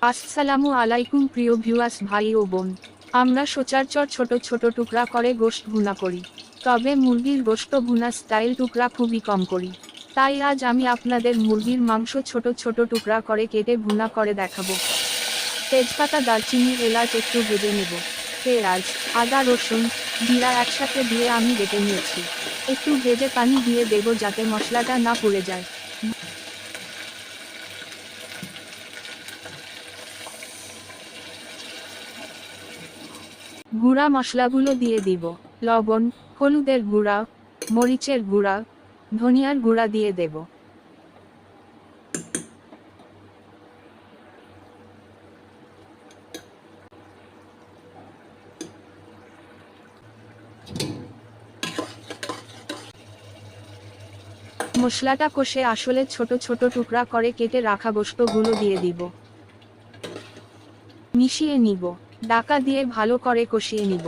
আসসালামু আলাইকুম প্রিয় ভিউয়ার্স ভাই ও বোন। আমরা সচরাচর ছোট ছোট টুকরা করে গোশত ভুনা করি, তবে মুরগির গোশত ভুনা স্টাইল টুকরা খুবই কম করি। তাই আজ আমি আপনাদের মুরগির মাংস ছোট ছোট টুকরা করে কেটে ভুনা করে দেখাবো। তেজপাতা, দারচিনি, এলাচ একটু ভেজে নেব। পেঁয়াজ, আদা, রসুন, জিরা একসাথে দিয়ে আমি বেটে নিয়েছি। একটু ভেজে পানি দিয়ে দেব যাতে মশলাটা না পুড়ে যায়। গুঁড়া মশলাগুলো দিয়ে দিব। লবণ, হলুদের গুঁড়া, মরিচের গুঁড়া, ধনিয়ার গুঁড়া দিয়ে দেব। মশলাটা কষে আসলে ছোট ছোট টুকরা করে কেটে রাখা গোশতগুলো দিয়ে দিব। মিশিয়ে নিব। ঢাকা দিয়ে ভালো করে কষিয়ে নিব।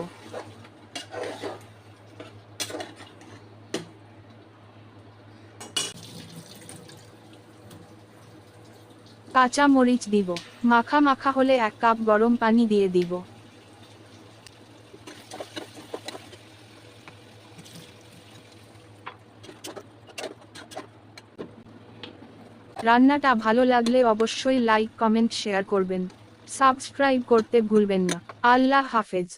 কাঁচা মরিচ দিব। মাখা মাখা হলে 1 কাপ গরম পানি দিয়ে দিব। রান্নাটা ভালো লাগলে অবশ্যই লাইক, কমেন্ট, শেয়ার করবেন। সাবস্ক্রাইব করতে ভুলবেন না। আল্লাহ হাফেজ।